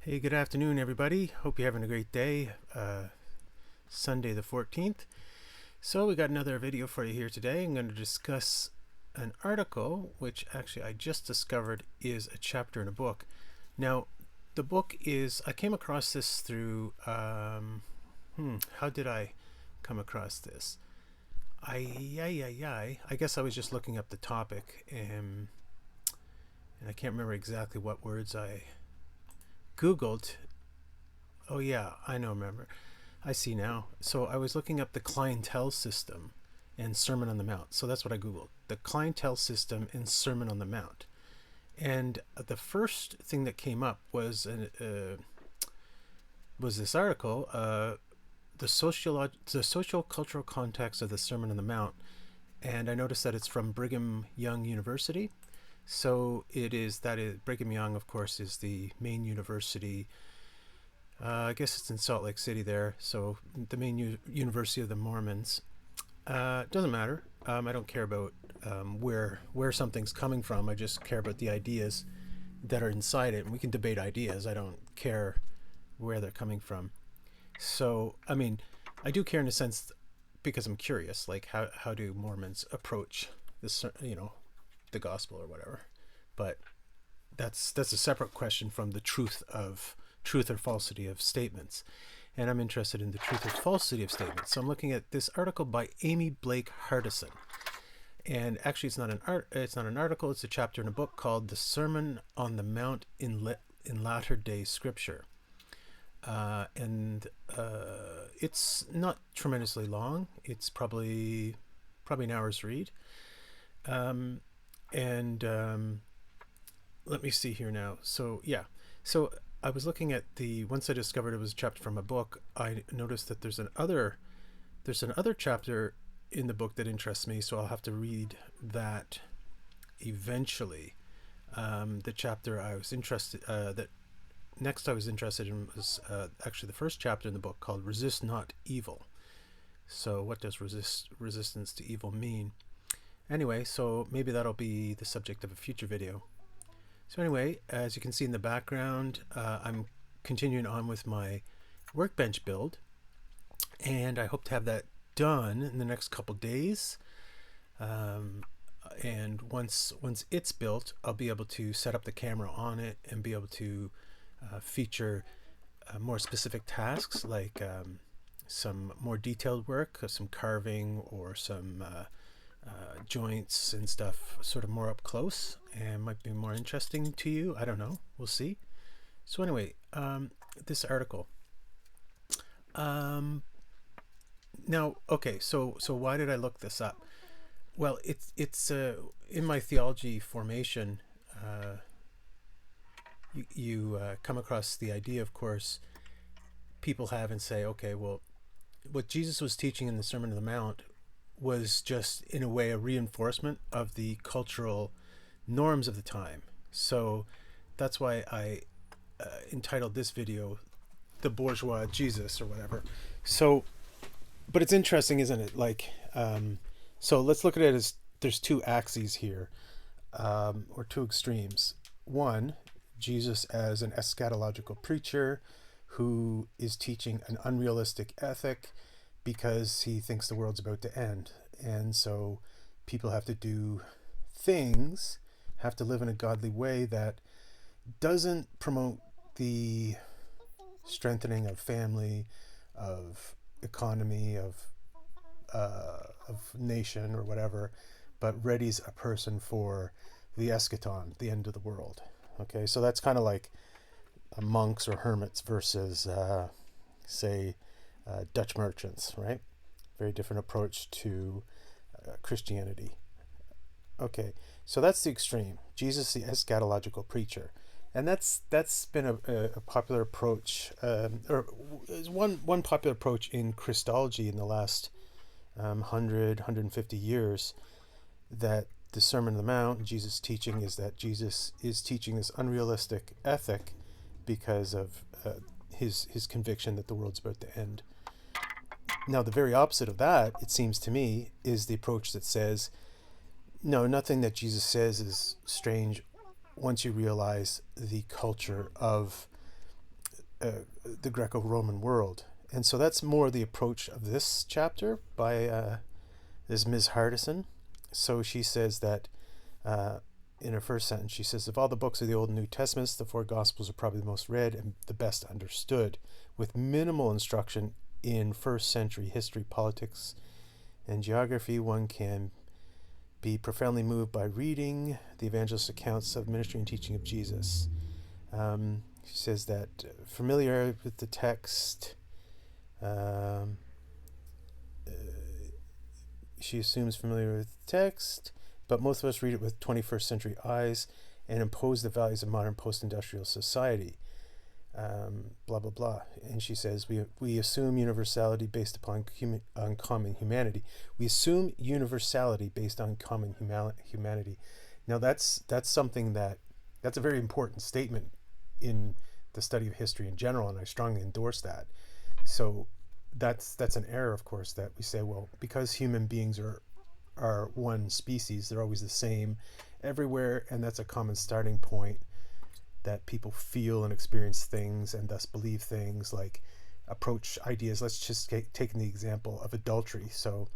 Hey, good afternoon, everybody. Hope you're having a great day. Sunday the 14th. So, we got another video for you here today. I'm going to discuss an article, which actually I just discovered is a chapter in a book. Now, the book is, I came across this through, how did I come across this? I guess I was just looking up the topic, and I can't remember exactly what words I Googled. Oh yeah, remember. I see now. So I was looking up the clientele system and Sermon on the Mount. So that's what I Googled. The clientele system and Sermon on the Mount. And the first thing that came up was this article, the sociocultural context of the Sermon on the Mount. And I noticed that it's from Brigham Young University. So Brigham Young, of course, is the main university. I guess it's in Salt Lake City there. So the main university of the Mormons. Doesn't matter. I don't care about where something's coming from. I just care about the ideas that are inside it. And we can debate ideas. I don't care where they're coming from. So, I mean, I do care in a sense because I'm curious. Like, how do Mormons approach this, the gospel or whatever? But that's a separate question from the truth or falsity of statements. And I'm interested in the truth or falsity of statements. So I'm looking at this article by Amy Blake Hardison. And actually, it's not an article. It's a chapter in a book called "The Sermon on the Mount in Latter-day Scripture." And it's not tremendously long. It's probably an hour's read. Let me see here now. So I was looking at once I discovered it was a chapter from a book, I noticed that there's another chapter in the book that interests me, so I'll have to read that eventually. The chapter I was interested in was actually the first chapter in the book, called "Resist Not Evil." So what does resistance to evil mean? Anyway, so maybe that'll be the subject of a future video. So anyway, as you can see in the background, I'm continuing on with my workbench build, and I hope to have that done in the next couple days. And once it's built, I'll be able to set up the camera on it and be able to feature more specific tasks, like some more detailed work, some carving or some joints and stuff, sort of more up close, and might be more interesting to you. I don't know. We'll see. So anyway, this article. Now, okay. So why did I look this up? Well, it's in my theology formation. You come across the idea, of course, people have, and say, okay, well, what Jesus was teaching in the Sermon on the Mount was just, in a way, a reinforcement of the cultural norms of the time. So that's why I entitled this video "The Bourgeois Jesus" or whatever. So, but it's interesting, isn't it? Like, so let's look at it as there's two axes here, or two extremes. One, Jesus as an eschatological preacher who is teaching an unrealistic ethic because he thinks the world's about to end. And so people have to do things, have to live in a godly way that doesn't promote the strengthening of family, of economy, of nation or whatever, but readies a person for the eschaton, the end of the world. Okay, so that's kind of like monks or hermits versus, say, Dutch merchants, right? Very different approach to Christianity. Okay, so that's the extreme. Jesus, the eschatological preacher. And that's been a popular approach, or one popular approach in Christology in the last 150 years, that the Sermon on the Mount, Jesus' teaching, is that Jesus is teaching this unrealistic ethic because of his conviction that the world's about to end. Now, the very opposite of that, it seems to me, is the approach that says, no, nothing that Jesus says is strange once you realize the culture of the Greco-Roman world. And so that's more the approach of this chapter by this Ms. Hardison. So she says that in her first sentence, she says, of all the books of the Old and New Testaments, the four Gospels are probably the most read and the best understood, with minimal instruction in first century history, politics, and geography. One can be profoundly moved by reading the evangelist accounts of ministry and teaching of Jesus. She says that familiarity with the text, she assumes familiar with the text, but most of us read it with 21st century eyes and impose the values of modern post-industrial society. Blah, blah, blah. And she says, we assume universality based upon on common humanity. We assume universality based on common humanity. Now that's something that's a very important statement in the study of history in general, and I strongly endorse that. So that's an error, of course, that we say, well, because human beings are one species, they're always the same everywhere, and that's a common starting point, that people feel and experience things and thus believe things, like approach ideas. Let's just take the example of adultery. So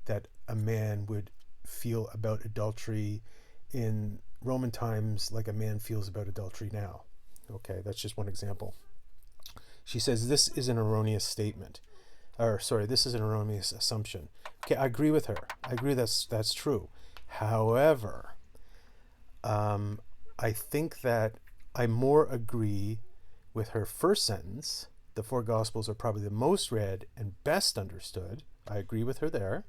that a man would feel about adultery in Roman times like a man feels about adultery now. Okay, that's just one example. She says this is an erroneous statement. This is an erroneous assumption. Okay, I agree with her. I agree that's true. However, I think that I more agree with her first sentence. The four Gospels are probably the most read and best understood. I agree with her there.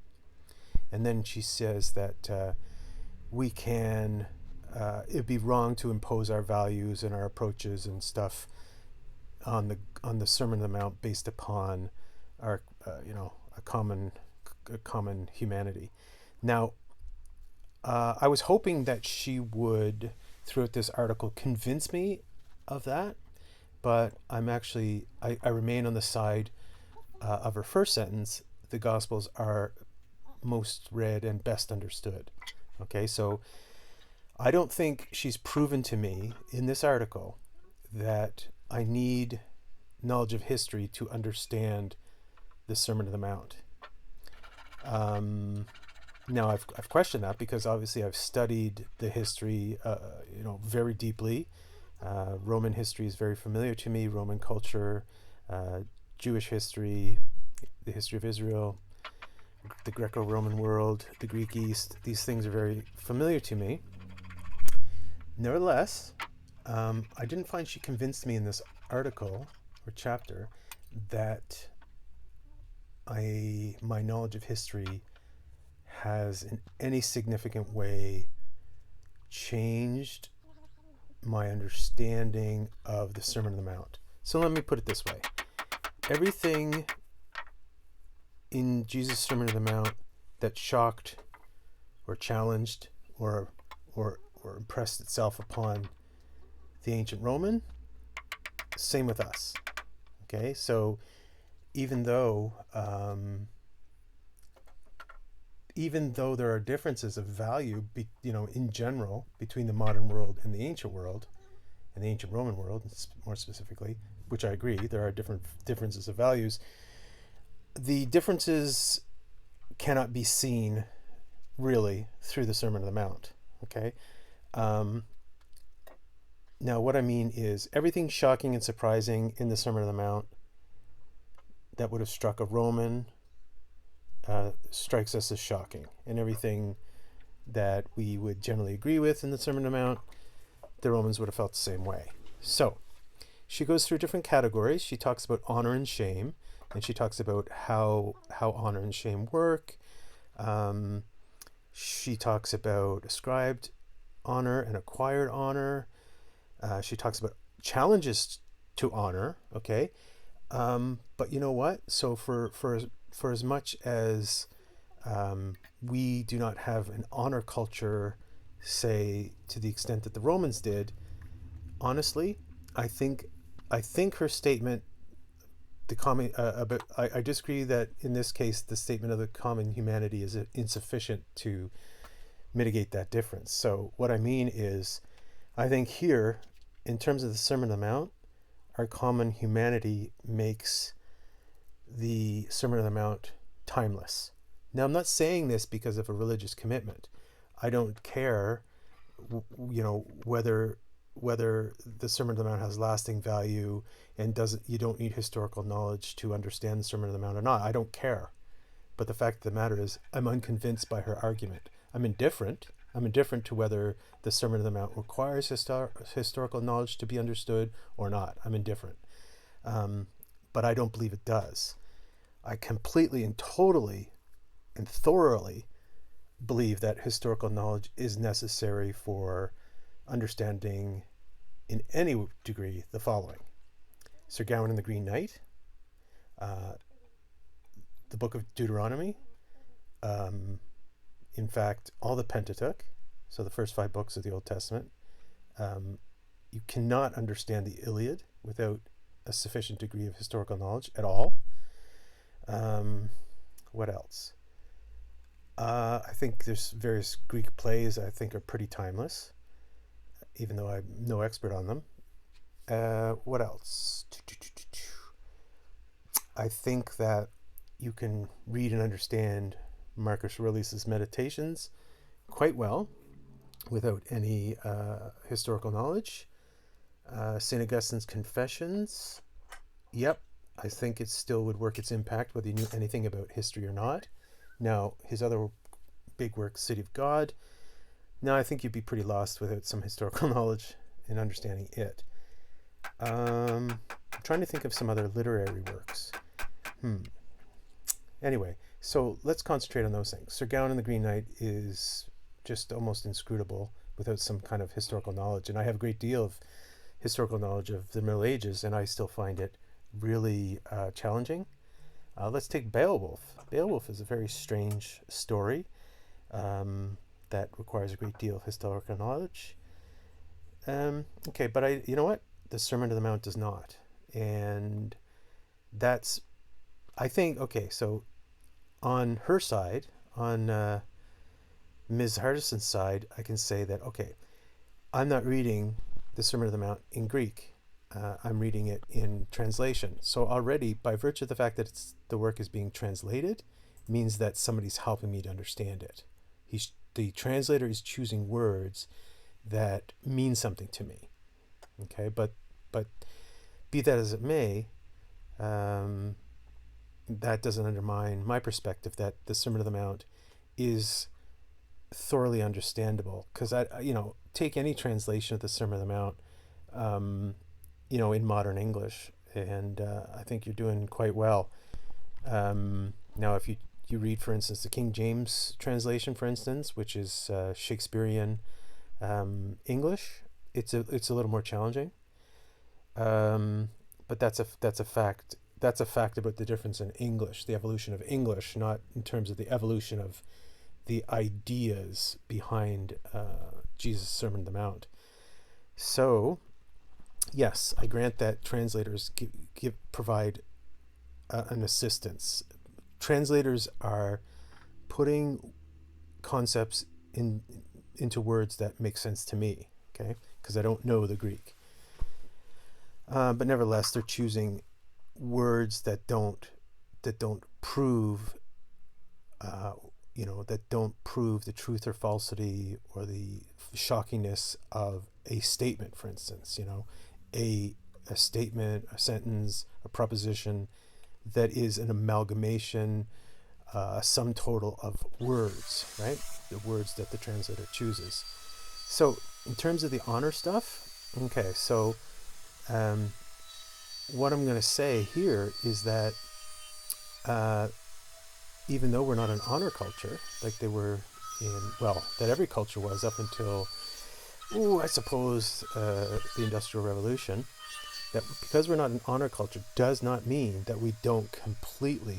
And then she says that we can, it'd be wrong to impose our values and our approaches and stuff on the Sermon on the Mount based upon our, a common humanity. Now, I was hoping that she would, throughout this article, convince me of that, but I remain on the side of her first sentence. The Gospels are most read and best understood. Okay, so I don't think she's proven to me in this article that I need knowledge of history to understand the Sermon on the Mount. Now I've questioned that because obviously I've studied the history, very deeply. Roman history is very familiar to me. Roman culture, Jewish history, the history of Israel, the Greco-Roman world, the Greek East. These things are very familiar to me. Nevertheless, I didn't find she convinced me in this article or chapter that my knowledge of history has in any significant way changed my understanding of the Sermon on the Mount. So let me put it this way. Everything in Jesus' Sermon on the Mount that shocked or challenged or impressed itself upon the ancient Roman, same with us. Okay, so even though there are differences of value, in general, between the modern world and the ancient world, and the ancient Roman world, more specifically, which I agree, there are differences of values. The differences cannot be seen really through the Sermon on the Mount. Okay. Now, what I mean is everything shocking and surprising in the Sermon on the Mount that would have struck a Roman strikes us as shocking, and everything that we would generally agree with in the Sermon on the Mount, the Romans would have felt the same way. So she goes through different categories. She talks about honor and shame, and she talks about how honor and shame work. She talks about ascribed honor and acquired honor. She talks about challenges to honor. Okay, but you know what? So for as much as we do not have an honor culture, say, to the extent that the Romans did, honestly, I think her statement, I disagree that in this case the statement of the common humanity is insufficient to mitigate that difference. So what I mean is, I think here, in terms of the Sermon on the Mount, our common humanity makes the Sermon on the Mount timeless. Now, I'm not saying this because of a religious commitment. I don't care, whether the Sermon on the Mount has lasting value and you don't need historical knowledge to understand the Sermon on the Mount or not. I don't care. But the fact of the matter is, I'm unconvinced by her argument. I'm indifferent. I'm indifferent to whether the Sermon on the Mount requires historical knowledge to be understood or not. I'm indifferent. But I don't believe it does. I completely and totally and thoroughly believe that historical knowledge is necessary for understanding, in any degree, the following: Sir Gawain and the Green Knight, the book of Deuteronomy, in fact, all the Pentateuch, so the first 5 books of the Old Testament. You cannot understand the Iliad without a sufficient degree of historical knowledge at all. What else? I think there's various Greek plays I think are pretty timeless, even though I'm no expert on them. What else? I think that you can read and understand Marcus Aurelius' Meditations quite well without any historical knowledge. St. Augustine's Confessions, yep, I think it still would work its impact whether you knew anything about history or not. Now, his other big work, City of God, now I think you'd be pretty lost without some historical knowledge and understanding it. I'm trying to think of some other literary works. Anyway, so let's concentrate on those things. Sir Gawain and the Green Knight is just almost inscrutable without some kind of historical knowledge. And I have a great deal of historical knowledge of the Middle Ages, and I still find it really challenging. Let's take Beowulf. Beowulf is a very strange story that requires a great deal of historical knowledge. Okay, but you know what? The Sermon on the Mount does not. And that's, I think, okay, so on her side, on Ms. Hardison's side, I can say that, okay, I'm not reading the Sermon on the Mount in Greek. I'm reading it in translation. So already, by virtue of the fact that the work is being translated, means that somebody's helping me to understand it. The translator is choosing words that mean something to me. Okay, but be that as it may, that doesn't undermine my perspective that the Sermon on the Mount is thoroughly understandable. Because take any translation of the Sermon on the Mount, in modern English, and I think you're doing quite well. Now, if you read, for instance, the King James translation, for instance, which is Shakespearean English, it's a little more challenging. But that's a fact. That's a fact about the difference in English, the evolution of English, not in terms of the evolution of the ideas behind Jesus' Sermon on the Mount. So, yes, I grant that translators provide an assistance. Translators are putting concepts into words that make sense to me, okay? Because I don't know the Greek. But nevertheless, they're choosing words that don't prove, that don't prove the truth or falsity or the shockingness of a statement, for instance, a statement, a sentence, a proposition that is an amalgamation, a sum total of words, right? The words that the translator chooses. So in terms of the honor stuff, okay, so what I'm going to say here is that even though we're not an honor culture like they were that every culture was up until, I suppose, the Industrial Revolution, that because we're not an honor culture does not mean that we don't completely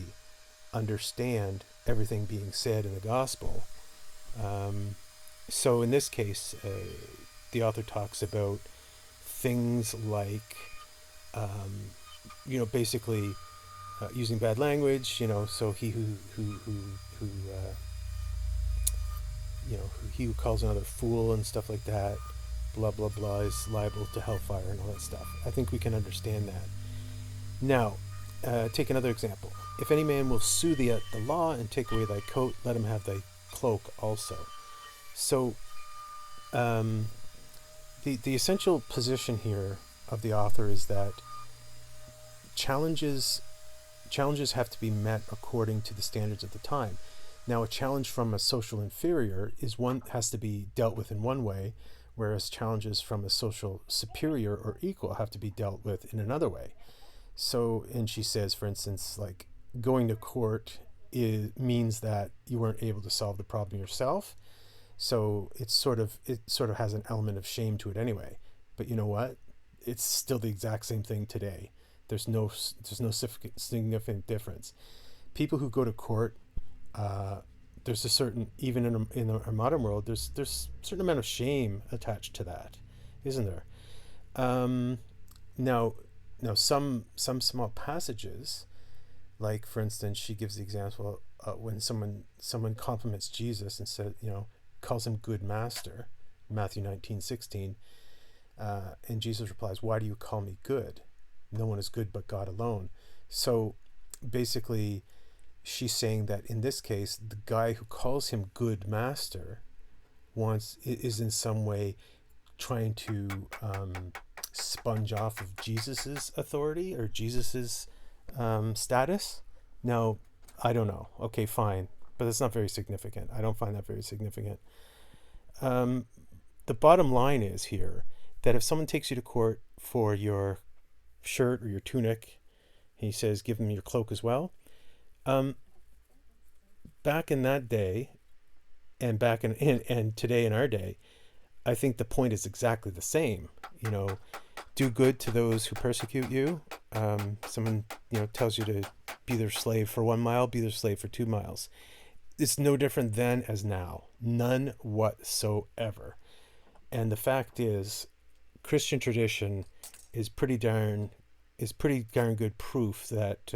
understand everything being said in the gospel. So in this case, the author talks about things like, basically using bad language, so he who calls another fool and stuff like that, blah blah blah is liable to hellfire and all that stuff. I think we can understand that. Now, take another example. If any man will sue thee at the law and take away thy coat, let him have thy cloak also. So, the essential position here of the author is that challenges have to be met according to the standards of the time. Now, a challenge from a social inferior has to be dealt with in one way, whereas challenges from a social superior or equal have to be dealt with in another way. So, and she says, for instance, like going to court means that you weren't able to solve the problem yourself. So it sort of has an element of shame to it anyway. But you know what? It's still the exact same thing today. There's no significant difference. People who go to court, there's a certain, even in our modern world, there's a certain amount of shame attached to that, isn't there? Now some small passages, like for instance, she gives the example when someone compliments Jesus and said, calls him good master, Matthew 19:16, and Jesus replies, "Why do you call me good? No one is good but God alone." So basically, she's saying that in this case, the guy who calls him good master is in some way trying to sponge off of Jesus's authority or Jesus's status. Now, I don't know. Okay, fine, but it's not very significant. I don't find that very significant. The bottom line is here that if someone takes you to court for your shirt or your tunic, he says, give them your cloak as well. Back in that day, and back and today in our day, I think the point is exactly the same. Do good to those who persecute you. Someone tells you to be their slave for 1 mile, be their slave for 2 miles. It's no different then as now. None whatsoever. And the fact is, Christian tradition is pretty darn good proof that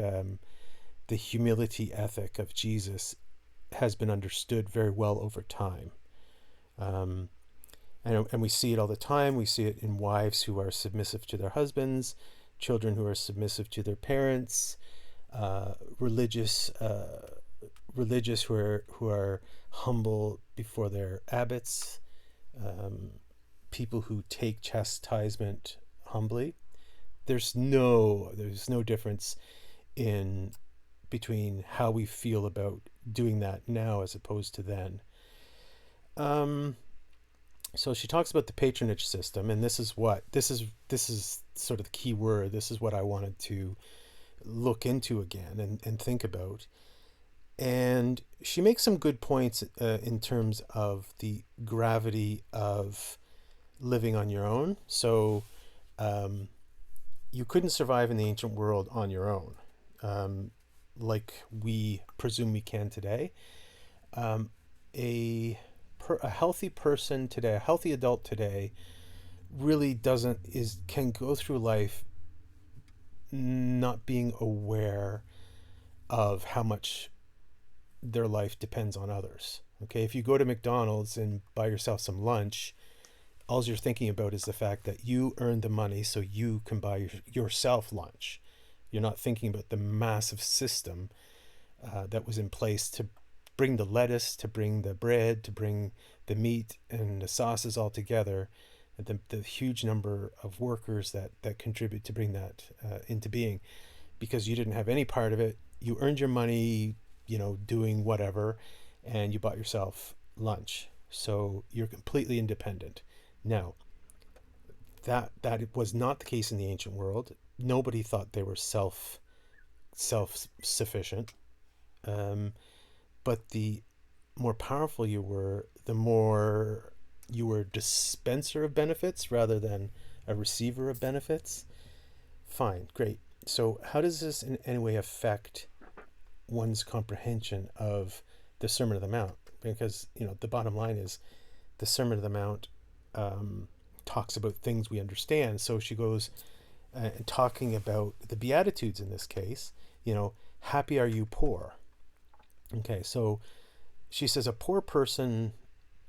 the humility ethic of Jesus has been understood very well over time. And we see it all the time. We see it in wives who are submissive to their husbands, children who are submissive to their parents, religious who are humble before their abbots, people who take chastisement humbly. There's no difference between how we feel about doing that now as opposed to then. So she talks about the patronage system, and this is sort of the key word. This is what I wanted to look into again and think about. And she makes some good points in terms of the gravity of living on your own. So you couldn't survive in the ancient world on your own, like we presume we can today. A healthy person today, a healthy adult today, really can go through life not being aware of how much their life depends on others. Okay, if you go to McDonald's and buy yourself some lunch, all you're thinking about is the fact that you earned the money so you can buy yourself lunch. You're not thinking about the massive system that was in place to bring the lettuce, to bring the bread, to bring the meat and the sauces all together, and the huge number of workers that contribute to bring that into being, because you didn't have any part of it. You earned your money, doing whatever, and you bought yourself lunch. So you're completely independent. Now, that was not the case in the ancient world. Nobody thought they were self-sufficient. But the more powerful you were, the more you were a dispenser of benefits rather than a receiver of benefits. Fine, great. So how does this in any way affect one's comprehension of the Sermon on the Mount? Because, the bottom line is the Sermon on the Mount talks about things we understand. So she goes talking about the Beatitudes in this case, happy are you poor. Okay, so she says a poor person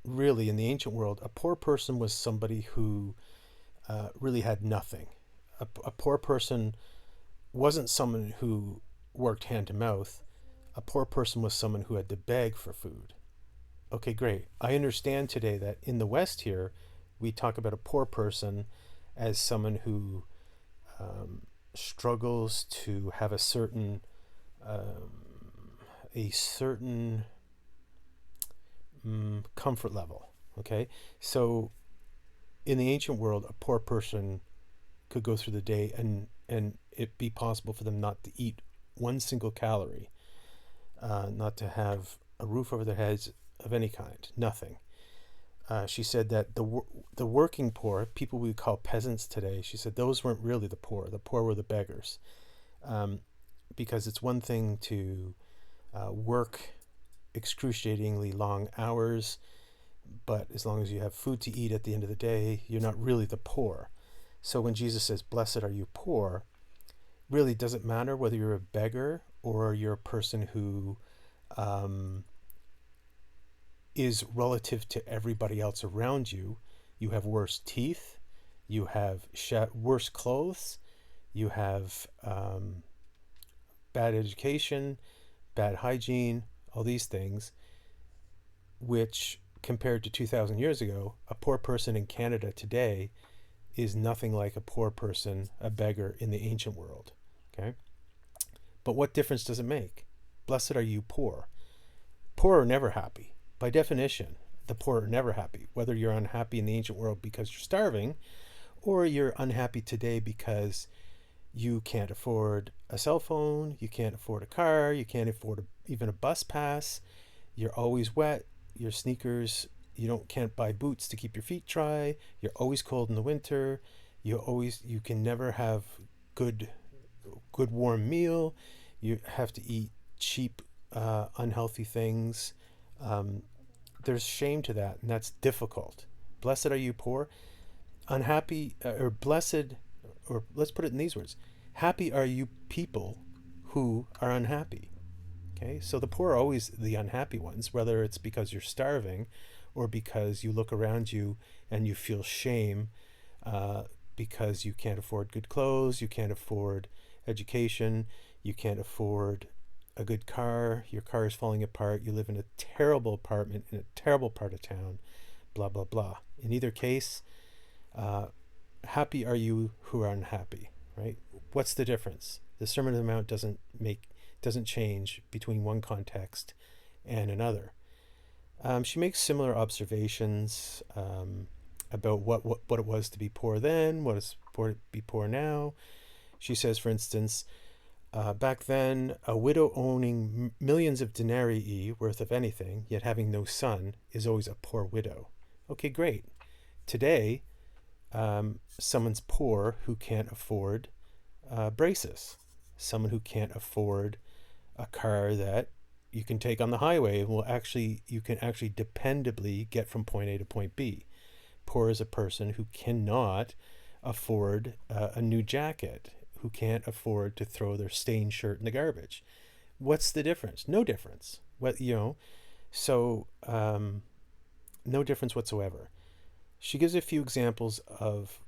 really, in the ancient world, a poor person was somebody who really had nothing. A poor person wasn't someone who worked hand to mouth. A poor person was someone who had to beg for food. Okay, great. I understand today that in the West here, we talk about a poor person as someone who struggles to have a certain comfort level. Okay, so in the ancient world, a poor person could go through the day and it be possible for them not to eat one single calorie, not to have a roof over their heads of any kind, nothing. She said that the working poor, people we call peasants today, she said those weren't really the poor. The poor were the beggars, because it's one thing to work excruciatingly long hours, but as long as you have food to eat at the end of the day, you're not really the poor. So when Jesus says, "Blessed are you poor," really doesn't matter whether you're a beggar or you're a person who is relative to everybody else around you. You have worse teeth, you have worse clothes, you have bad education, bad hygiene, all these things, which compared to 2,000 years ago, a poor person in Canada today is nothing like a poor person, a beggar in the ancient world. Okay? But what difference does it make? Blessed are you poor. Poor are never happy. By definition, the poor are never happy. Whether you're unhappy in the ancient world because you're starving, or you're unhappy today because you can't afford a cell phone, you can't afford a car, you can't afford even a bus pass, you're always wet, your sneakers, you can't buy boots to keep your feet dry, you're always cold in the winter, you can never have good warm meal, you have to eat cheap unhealthy things. There's shame to that, and that's difficult. Blessed are you poor. Unhappy, or blessed, or let's put it in these words: happy are you people who are unhappy. Okay, so the poor are always the unhappy ones, whether it's because you're starving or because you look around you and you feel shame because you can't afford good clothes, you can't afford education, you can't afford a good car, your car is falling apart, you live in a terrible apartment in a terrible part of town, blah, blah, blah. In either case, happy are you who are unhappy, right? What's the difference? The Sermon on the Mount doesn't change between one context and another. She makes similar observations about what it was to be poor then, what is to be poor now. She says, for instance, back then, a widow owning millions of denarii worth of anything, yet having no son, is always a poor widow. Okay, great. Today, someone's poor who can't afford braces. Someone who can't afford a car that you can take on the highway and you can actually dependably get from point A to point B. Poor is a person who cannot afford a new jacket, who can't afford to throw their stained shirt in the garbage. What's the difference? No difference. So no difference whatsoever. She gives a few examples of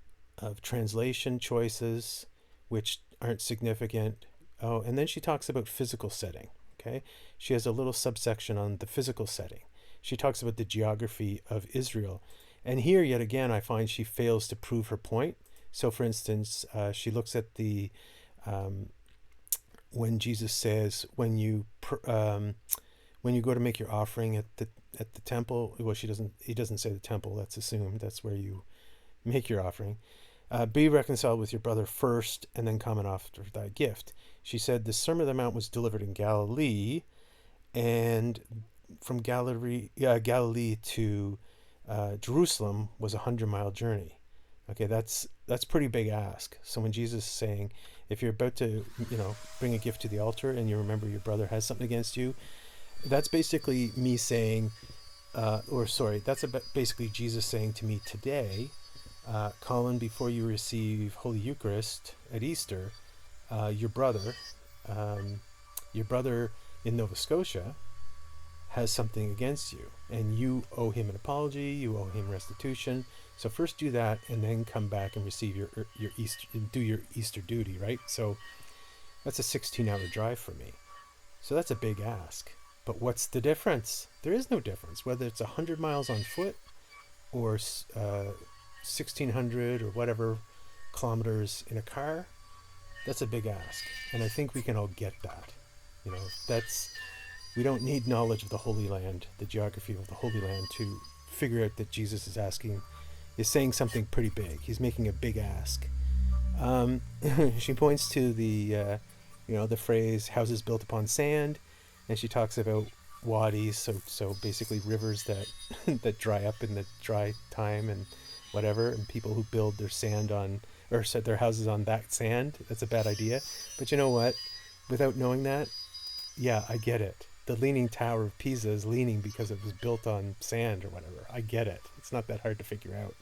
translation choices which aren't significant. Oh, and then she talks about physical setting. Okay, she has a little subsection on the physical setting. She talks about the geography of Israel, and here yet again I find she fails to prove her point. So, for instance, she looks at the when Jesus says when you go to make your offering at the temple. Well, he doesn't say the temple. That's assumed. That's where you make your offering. Be reconciled with your brother first, and then come and offer thy gift. She said the Sermon on the Mount was delivered in Galilee, and from Galilee to Jerusalem was a 100-mile journey. Okay, that's pretty big ask. So when Jesus is saying, if you're about to bring a gift to the altar and you remember your brother has something against you, that's basically me saying, that's basically Jesus saying to me today, Colin, before you receive Holy Eucharist at Easter, your brother in Nova Scotia has something against you, and you owe him an apology, you owe him restitution. So first do that, and then come back and receive your Easter, do your Easter duty, right? So that's a 16-hour drive for me. So that's a big ask. But what's the difference? There is no difference, whether it's 100 miles on foot or 1,600 or whatever kilometers in a car. That's a big ask, and I think we can all get that. You know, we don't need knowledge of the Holy Land, the geography of the Holy Land, to figure out that Jesus is saying something pretty big. He's making a big ask. She points to the phrase "houses built upon sand," and she talks about wadis, so basically rivers that that dry up in the dry time and whatever, and people who build their sand on or set their houses on that sand. That's a bad idea. But you know what? Without knowing that, yeah, I get it. The Leaning Tower of Pisa is leaning because it was built on sand or whatever. I get it. It's not that hard to figure out.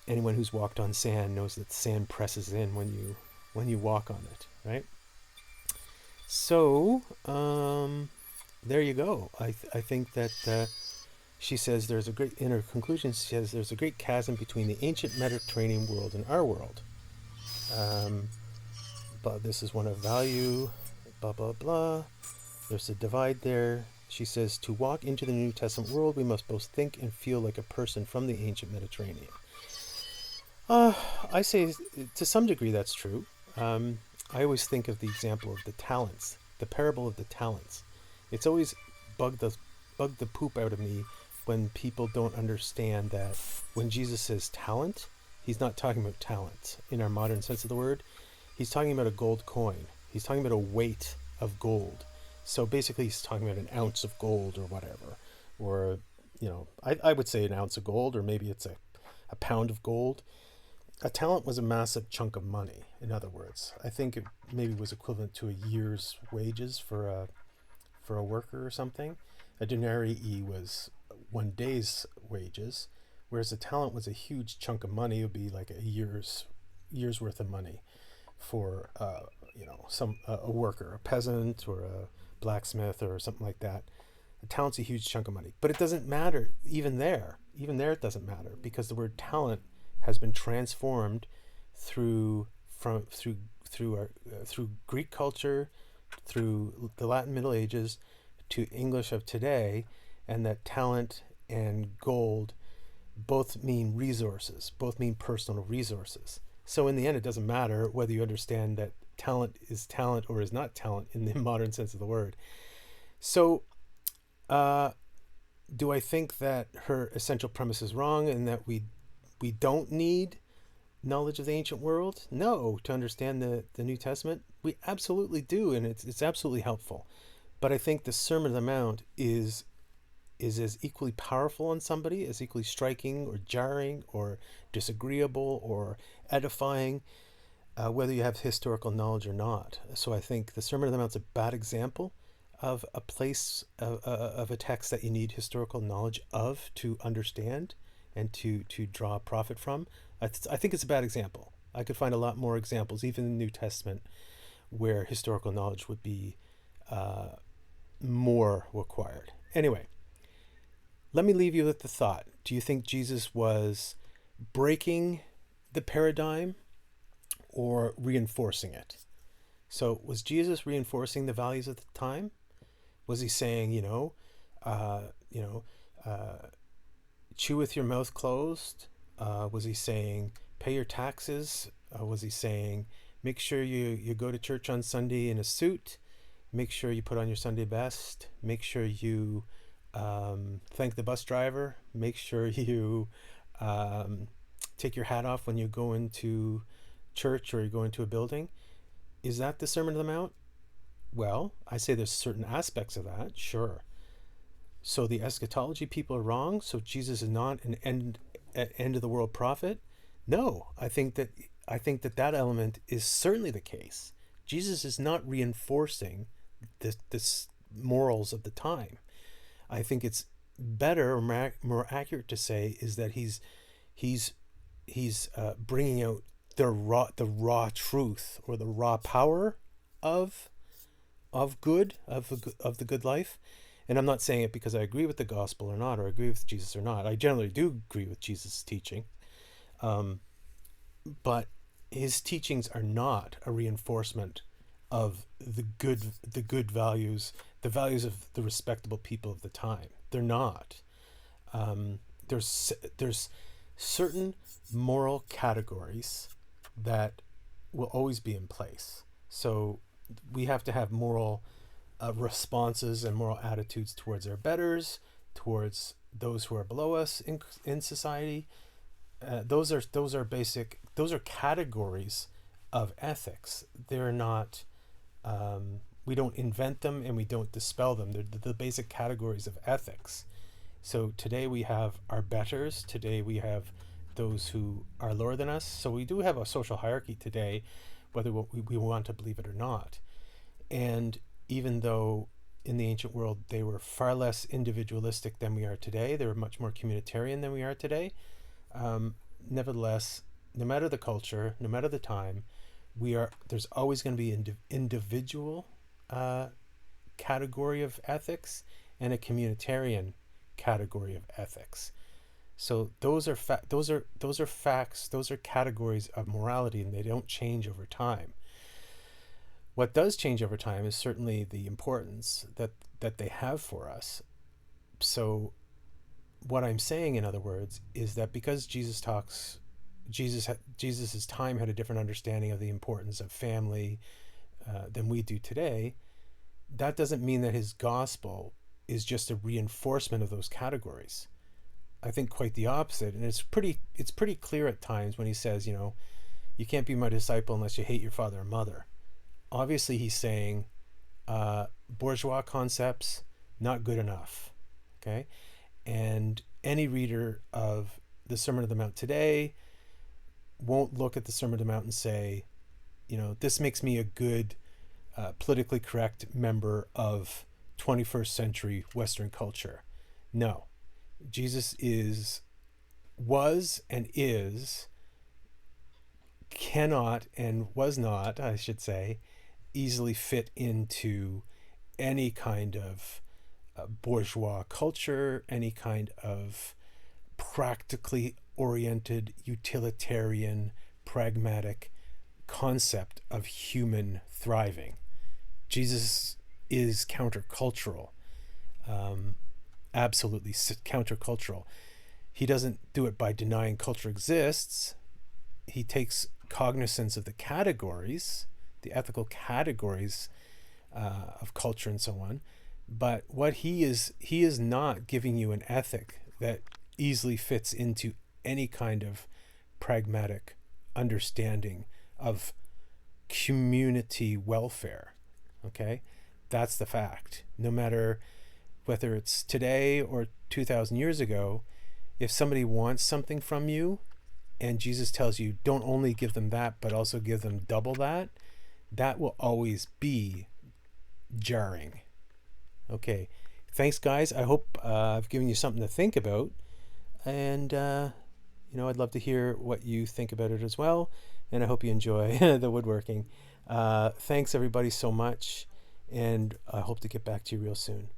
Anyone who's walked on sand knows that sand presses in when you walk on it, right? So there you go. I think that she says in her conclusion, she says there's a great chasm between the ancient Mediterranean world and our world. But this is one of value, blah, blah, blah. There's a divide there. She says, to walk into the New Testament world, we must both think and feel like a person from the ancient Mediterranean. I say to some degree that's true. I always think of the example of the talents, the parable of the talents. It's always bugged the poop out of me when people don't understand that when Jesus says talent, he's not talking about talent in our modern sense of the word. He's talking about a gold coin. He's talking about a weight of gold. So basically he's talking about an ounce of gold or whatever. Or, I would say an ounce of gold, or maybe it's a pound of gold. A talent was a massive chunk of money, in other words. I think it maybe was equivalent to a year's wages for a worker or something. A denarii was 1 day's wages, whereas a talent was a huge chunk of money. It would be like a year's worth of money for a worker, a peasant or a blacksmith or something like that. A talent's a huge chunk of money, but it doesn't matter. Even there it doesn't matter, because the word talent has been transformed through Greek culture, through the Latin Middle Ages, to English of today, and that talent and gold both mean resources, both mean personal resources. So in the end, it doesn't matter whether you understand that talent is talent or is not talent in the modern sense of the word. So do I think that her essential premise is wrong and that we don't need knowledge of the ancient world? No, to understand the New Testament, we absolutely do, and it's absolutely helpful. But I think the Sermon on the Mount is as equally powerful on somebody, as equally striking or jarring or disagreeable or edifying, whether you have historical knowledge or not. So I think the Sermon on the Mount's a bad example of a place of a text that you need historical knowledge of to understand and to draw profit from. I think it's a bad example. I could find a lot more examples, even in the New Testament, where historical knowledge would be more required. Anyway, let me leave you with the thought. Do you think Jesus was breaking the paradigm or reinforcing it? So was Jesus reinforcing the values of the time? Was he saying, chew with your mouth closed? Was he saying, pay your taxes? Was he saying, make sure you go to church on Sunday in a suit? Make sure you put on your Sunday best. Make sure you thank the bus driver. Make sure you take your hat off when you go into church or you go into a building. Is that the Sermon on the Mount? Well, I say there's certain aspects of that, sure. So the eschatology people are wrong. So Jesus is not an end of the world prophet. No, I think that element is certainly the case. Jesus is not reinforcing this morals of the time. I think it's better or more accurate to say is that he's bringing out the raw truth or the raw power of of good, of the good life. And I'm not saying it because I agree with the gospel or not, or agree with Jesus or not. I generally do agree with Jesus' teaching, um, but his teachings are not a reinforcement of the good values, the values of the respectable people of the time. They're not. Um, there's certain moral categories that will always be in place. So we have to have moral responses and moral attitudes towards our betters, towards those who are below us in society. Those are basic. Those are categories of ethics. They're not. We don't invent them and we don't dispel them. They're the basic categories of ethics. So today we have our betters. Today we have those who are lower than us. So we do have a social hierarchy today, whether we want to believe it or not. And even though in the ancient world they were far less individualistic than we are today, they were much more communitarian than we are today. Nevertheless, no matter the culture, no matter the time, there's always going to be an individual category of ethics and a communitarian category of ethics. So those are facts. Those are categories of morality, and they don't change over time. What does change over time is certainly the importance that they have for us. So what I'm saying, in other words, is that because Jesus's time had a different understanding of the importance of family than we do today. That doesn't mean that his gospel is just a reinforcement of those categories. I think quite the opposite, and it's pretty clear at times when he says, you can't be my disciple unless you hate your father and mother. Obviously, he's saying bourgeois concepts not good enough. Okay, and any reader of the Sermon on the Mount today won't look at the Sermon on the Mount and say, this makes me a good politically correct member of 21st century Western culture. No, Jesus was and is, cannot and was not, I should say, easily fit into any kind of bourgeois culture, any kind of practically oriented, utilitarian, pragmatic concept of human thriving. Jesus is countercultural, absolutely countercultural. He doesn't do it by denying culture exists. He takes cognizance of the categories, the ethical categories of culture and so on. But what he is not giving you an ethic that easily fits into any kind of pragmatic understanding of community welfare. Okay? That's the fact. No matter whether it's today or 2,000 years ago, if somebody wants something from you and Jesus tells you don't only give them that, but also give them double that, that will always be jarring. Okay. Thanks, guys. I hope I've given you something to think about. And, I'd love to hear what you think about it as well. And I hope you enjoy the woodworking. Thanks, everybody, so much. And I hope to get back to you real soon.